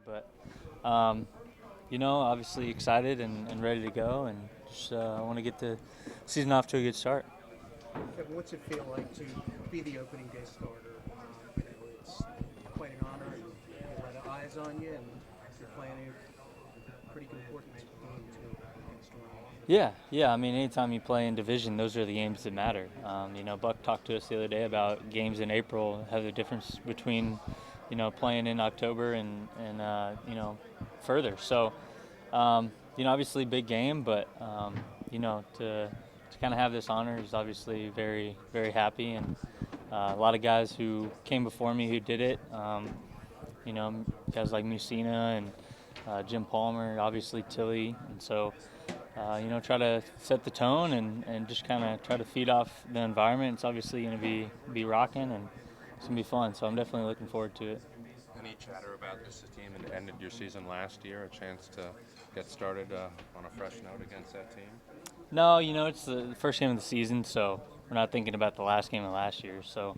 But obviously excited and ready to go, and just want to get the season off to a good start. Kevin, what's it feel like to be the opening day starter? It's quite an honor, and a lot of eyes on you, and you're playing a pretty important game too against Orioles. Yeah. I mean, anytime you play in division, those are the games that matter. Buck talked to us the other day about games in April have the difference between, playing in October and further. So, obviously big game, but to kind of have this honor is obviously very very happy, and a lot of guys who came before me who did it. Guys like Musina and Jim Palmer, obviously Tilly, and so try to set the tone and just kind of try to feed off the environment. It's obviously going to be rocking, and it's going to be fun. So I'm definitely looking forward to it. Any chatter about this team and ended your season last year? A chance to get started on a fresh note against that team? No, it's the first game of the season, so we're not thinking about the last game of last year. So,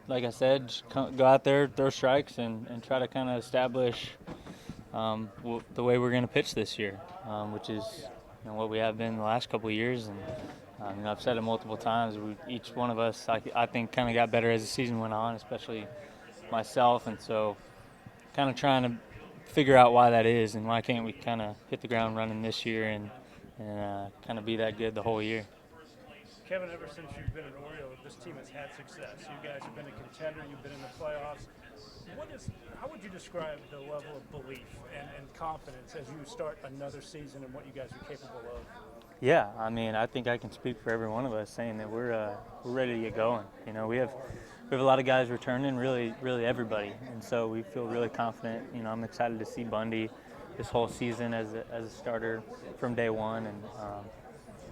like I said, just go out there, throw strikes, and try to kind of establish the way we're going to pitch this year, which is what we have been the last couple of years. And I've said it multiple times. Each one of us, I think, kind of got better as the season went on, especially myself. And so, kind of trying to figure out why that is and why can't we kind of hit the ground running this year and kind of be that good the whole year. Kevin, ever since you've been an Oriole, this team has had success. You guys have been a contender. You've been in the playoffs. How would you describe the level of belief and confidence as you start another season and what you guys are capable of? Yeah, I mean, I think I can speak for every one of us saying that we're ready to get going. We have a lot of guys returning, really everybody, and so we feel really confident. I'm excited to see Bundy this whole season as a starter from day one,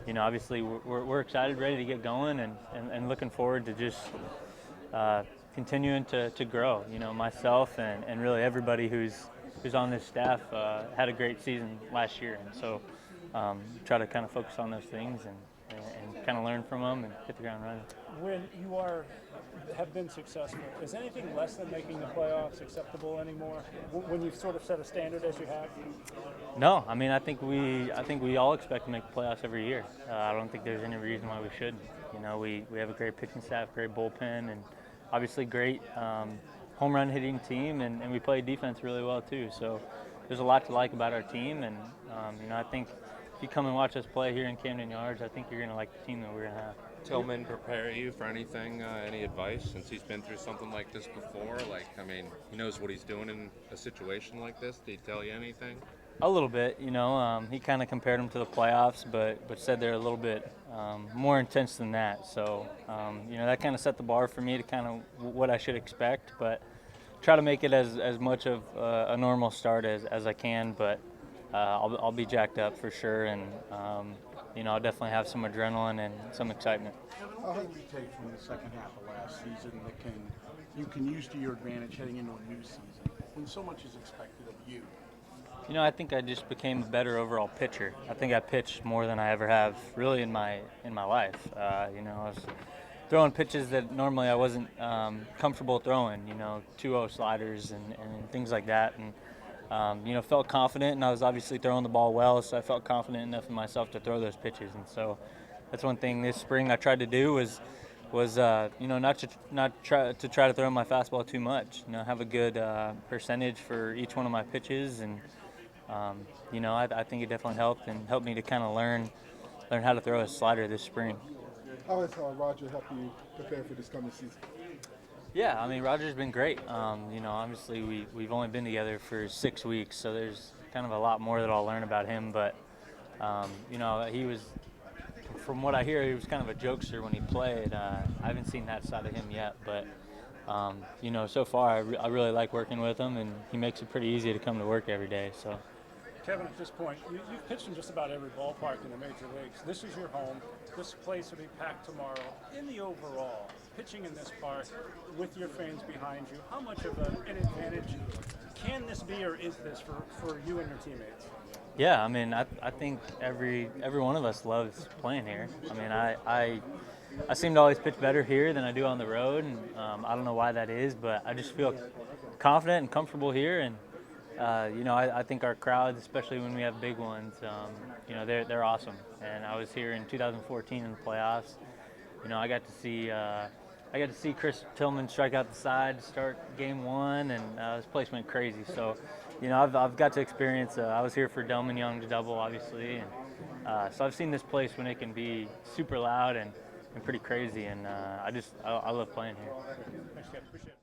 and obviously we're excited, ready to get going, and looking forward to just continuing to grow. Myself and really everybody who's on this staff had a great season last year, and so try to kind of focus on those things and kind of learn from them and hit the ground running. When you have been successful, is anything less than making the playoffs acceptable anymore? When you've sort of set a standard as you have? No, I mean I think we all expect to make the playoffs every year. I don't think there's any reason why we shouldn't. We have a great pitching staff, great bullpen, and obviously great home run hitting team, and we play defense really well too. So there's a lot to like about our team, and I think if you come and watch us play here in Camden Yards, I think you're going to like the team that we're going to have. Tillman prepare you for anything? Any advice since he's been through something like this before? He knows what he's doing in a situation like this. Did he tell you anything? A little bit, he kind of compared them to the playoffs, but said they're a little bit more intense than that. So, that kind of set the bar for me to kind of what I should expect, but try to make it as much of a normal start as I can. But I'll be jacked up for sure, and I'll definitely have some adrenaline and some excitement. How have you take from the second half of last season that you can use to your advantage heading into a new season when so much is expected of you? I think I just became a better overall pitcher. I think I pitched more than I ever have really in my life. I was throwing pitches that normally I wasn't comfortable throwing. 2-0 sliders and things like that, and felt confident. And I was obviously throwing the ball well, so I felt confident enough in myself to throw those pitches. And so that's one thing this spring I tried to do was not try to throw my fastball too much. Have a good percentage for each one of my pitches, and I think it definitely helped me to kind of learn how to throw a slider this spring. How has Roger helped you prepare for this coming season? Yeah, I mean Roger's been great. Obviously we've only been together for 6 weeks, so there's kind of a lot more that I'll learn about him. But he was, from what I hear, he was kind of a jokester when he played. I haven't seen that side of him yet, but so far I really like working with him, and he makes it pretty easy to come to work every day. So. Kevin, at this point, you've pitched in just about every ballpark in the major leagues. This is your home. This place will be packed tomorrow. In the overall, pitching in this park with your fans behind you, how much of an advantage can this be, or is this for you and your teammates? Yeah, I mean, I think every one of us loves playing here. I mean, I seem to always pitch better here than I do on the road, and I don't know why that is, but I just feel confident and comfortable here, and I think our crowds, especially when we have big ones, they're awesome. And I was here in 2014 in the playoffs. I got to see Chris Tillman strike out the side to start Game 1, and this place went crazy. So, I've got to experience. I was here for Delman Young's double, obviously, and so I've seen this place when it can be super loud and pretty crazy. And I love playing here. Thanks, Kev. Appreciate it.